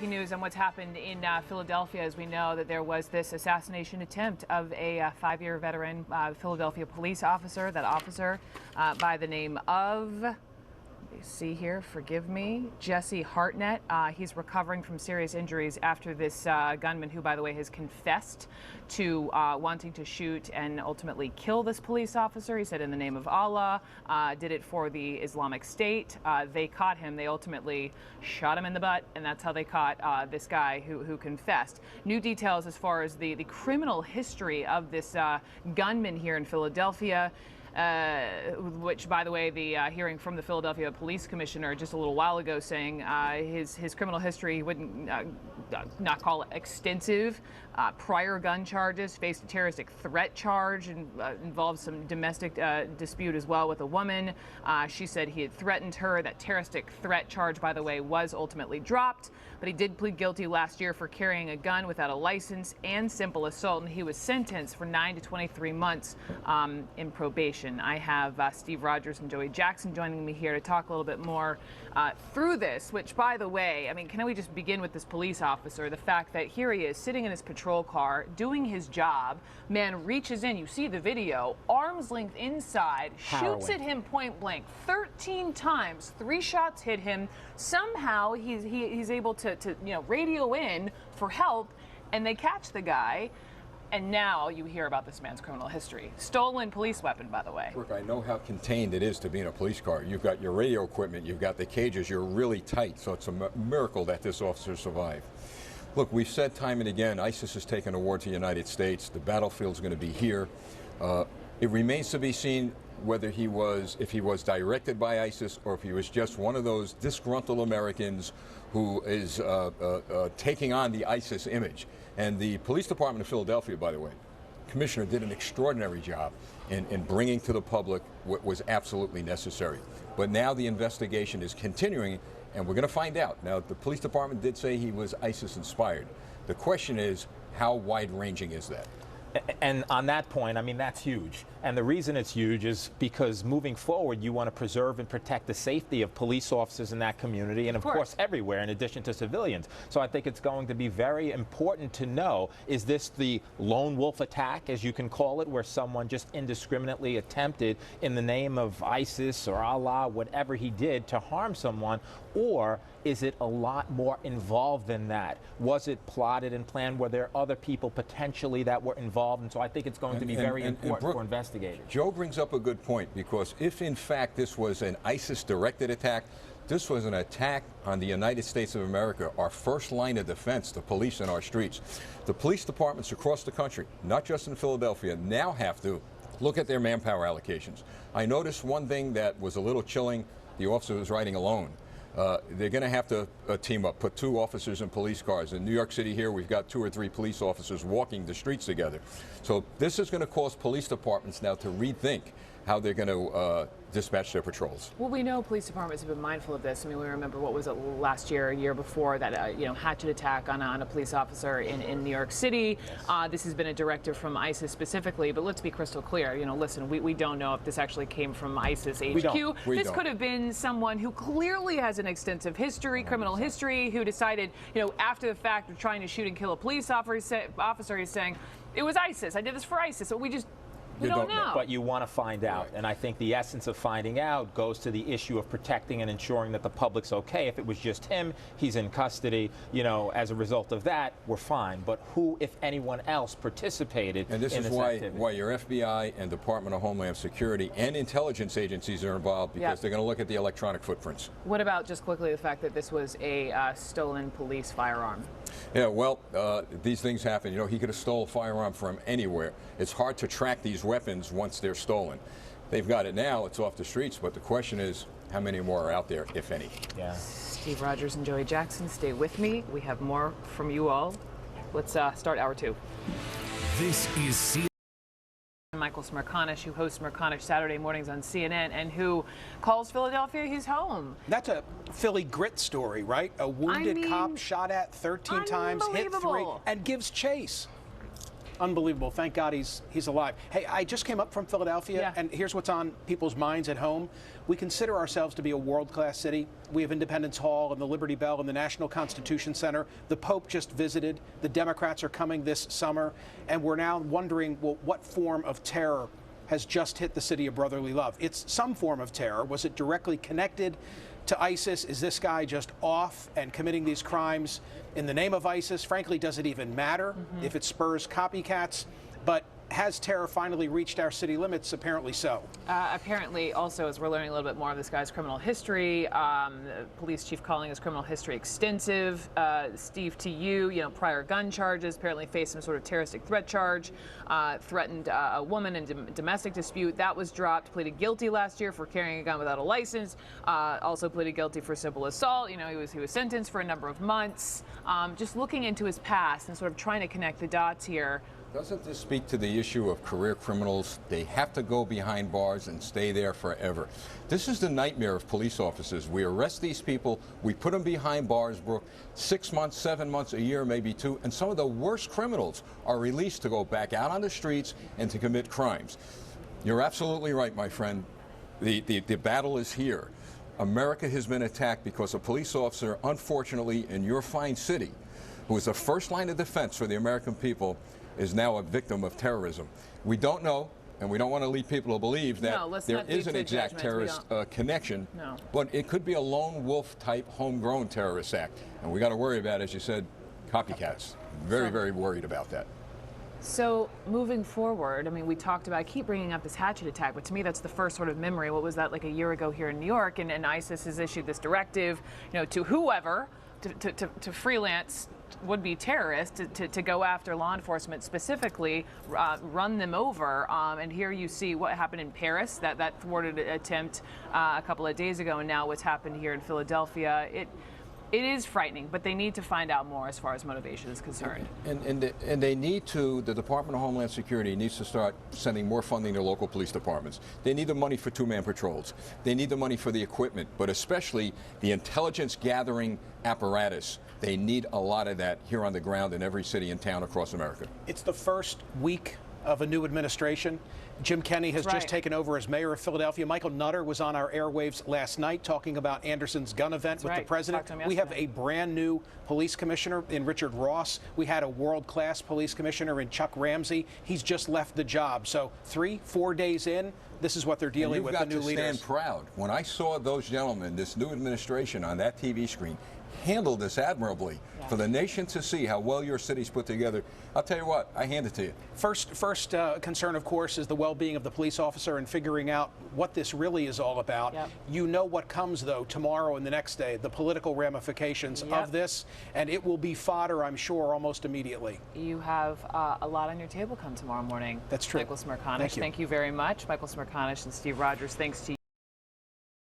News on what's happened in Philadelphia, as we know that there was this assassination attempt of a 5-year veteran Philadelphia police officer. That officer by the name of, see here, forgive me, Jesse Hartnett. He's recovering from serious injuries after this gunman, who, by the way, has confessed to wanting to shoot and ultimately kill this police officer. He said in the name of Allah, did it for the Islamic State. They caught him. They ultimately shot him in the butt, and that's how they caught this guy who confessed. New details as far as the criminal history of this gunman here in Philadelphia. Which, by the way, the hearing from the Philadelphia Police Commissioner just a little while ago saying his criminal history, he wouldn't not call it extensive. Prior gun charges, faced a terroristic threat charge, and involved some domestic dispute as well with a woman. She said he had threatened her. That terroristic threat charge, by the way, was ultimately dropped, but he did plead guilty last year for carrying a gun without a license and simple assault, and he was sentenced for 9 to 23 months in probation. I have Steve Rogers and Joey Jackson joining me here to talk a little bit more through this, which, by the way, I mean, can we just begin with this police officer? The fact that here he is sitting in his patrol car doing his job, man reaches in, you see the video, arm's length inside, shoots at him point blank 13 times, 3 shots hit him. Somehow he's able to radio in for help, and they catch the guy. And now you hear about this man's criminal history. Stolen police weapon, by the way. Brooke, I know how contained it is to be in a police car. You've got your radio equipment, you've got the cages, you're really tight, so it's a miracle that this officer survived. Look, we've said time and again, ISIS has taken a war to the United States. The battlefield's going to be here. It remains to be seen whether if he was directed by ISIS or if he was just one of those disgruntled Americans who is taking on the ISIS image. And the police department of Philadelphia, by the way, Commissioner, did an extraordinary job in bringing to the public what was absolutely necessary. But now the investigation is continuing, and we're going to find out. Now, the police department did say he was ISIS-inspired. The question is, how wide-ranging is that? And on that point, I mean, that's huge. And the reason it's huge is because moving forward, you want to preserve and protect the safety of police officers in that community and, of course, everywhere, in addition to civilians. So I think it's going to be very important to know, is this the lone wolf attack, as you can call it, where someone just indiscriminately attempted in the name of ISIS or Allah, whatever he did, to harm someone? Or is it a lot more involved than that? Was it plotted and planned? Were there other people potentially that were involved? And so I think it's going to be very important for investigators. Joe brings up a good point, because if in fact this was an ISIS-directed attack, this was an attack on the United States of America, our first line of defense, the police in our streets. The police departments across the country, not just in Philadelphia, now have to look at their manpower allocations. I noticed one thing that was a little chilling. The officer was riding alone. They're going to have to team up, put 2 officers in police cars. In New York City here, we've got 2 or 3 police officers walking the streets together. So this is going to cause police departments now to rethink how they're going to dispatch their patrols. Well, we know police departments have been mindful of this. I mean, we remember, what was it, last year, a year before, that hatchet attack on a police officer in New York City. This has been a directive from ISIS specifically, but let's be crystal clear. Listen, we don't know if this actually came from ISIS HQ. This could have been someone who clearly has an extensive history, criminal history, who decided, after the fact of trying to shoot and kill a police officer, he's saying, it was ISIS. I did this for ISIS. So we don't know. But you want to find out. And I think the essence of finding out goes to the issue of protecting and ensuring that the public's okay. If it was just him, he's in custody, as a result of that, we're fine. But who, if anyone else, participated in this activity? Why your FBI and Department of Homeland Security and intelligence agencies are involved, because they're going to look at the electronic footprints. What about, just quickly, the fact that this was a stolen police firearm? Yeah, well, these things happen. He could have stolen a firearm from anywhere. It's hard to track these weapons once they're stolen. They've got it now, it's off the streets, but the question is, how many more are out there, if any? Yeah. Steve Rogers and Joey Jackson, stay with me. We have more from you all. Let's start hour 2. This is CNN. Michael Smerconish, who hosts Smerconish Saturday mornings on CNN, and who calls Philadelphia his home. That's a Philly grit story, right? A wounded cop shot at 13 times, hit 3, and gives chase. Unbelievable. Thank God he's alive. Hey, I just came up from Philadelphia, Yeah. and here's what's on people's minds at home. We consider ourselves to be a world-class city. We have Independence Hall and the Liberty Bell and the National Constitution Center. The Pope just visited. The Democrats are coming this summer, and we're now wondering, well, what form of terror has just hit the city of brotherly love? It's some form of terror. Was it directly connected to ISIS? Is this guy just off and committing these crimes in the name of ISIS? Frankly, does it even matter if it spurs copycats? But has terror finally reached our city limits? Apparently so. Apparently, also, as we're learning a little bit more of this guy's criminal history, the police chief calling his criminal history extensive. Steve, to you, prior gun charges, apparently faced some sort of terroristic threat charge, threatened a woman in domestic dispute. That was dropped. Pleaded guilty last year for carrying a gun without a license. Also pleaded guilty for simple assault. He was sentenced for a number of months. Just looking into his past and sort of trying to connect the dots here. Doesn't this speak to the issue of career criminals? They have to go behind bars and stay there forever. This is the nightmare of police officers. We arrest these people, we put them behind bars, Brooke, 6 months, 7 months, a year, maybe 2, and some of the worst criminals are released to go back out on the streets and to commit crimes. You're absolutely right, my friend. The battle is here. America has been attacked because a police officer, unfortunately, in your fine city, who is the first line of defense for the American people, is now a victim of terrorism. We don't know, and we don't want to lead people to believe that there is an exact terrorist connection, but it could be a lone wolf type homegrown terrorist act. And we got to worry about, as you said, copycats. Very, very worried about that. So moving forward, I mean, we talked about, I keep bringing up this hatchet attack, but to me that's the first sort of memory. What was that, like a year ago here in New York? And ISIS has issued this directive, to whoever, to freelance would-be terrorists to go after law enforcement, specifically run them over. And here you see what happened in Paris, that thwarted attempt a couple of days ago, and now what's happened here in Philadelphia. It is frightening, but they need to find out more as far as motivation is concerned. And they need to, the Department of Homeland Security needs to start sending more funding to local police departments. They need the money for two-man patrols. They need the money for the equipment, but especially the intelligence gathering apparatus. They need a lot of that here on the ground in every city and town across America. It's the first week of a new administration. Jim Kenney has just taken over as mayor of Philadelphia. Michael Nutter was on our airwaves last night talking about Anderson's gun event with the president. We have a brand new police commissioner in Richard Ross. We had a world-class police commissioner in Chuck Ramsey. He's just left the job. So 3-4 days in, this is what they're dealing with, the new leaders. You've got to stand proud. When I saw those gentlemen, this new administration on that TV screen, handled this admirably for the nation to see how well your city's put together. I'll tell you what, I hand it to you. First concern, of course, is the well-being of the police officer and figuring out what this really is all about. You know what comes, though, tomorrow and the next day, the political ramifications of this, and it will be fodder, I'm sure, almost immediately. You have a lot on your table come tomorrow morning. That's true. Michael Smerconish, thank you very much. Michael Smerconish and Steve Rogers, thanks to you.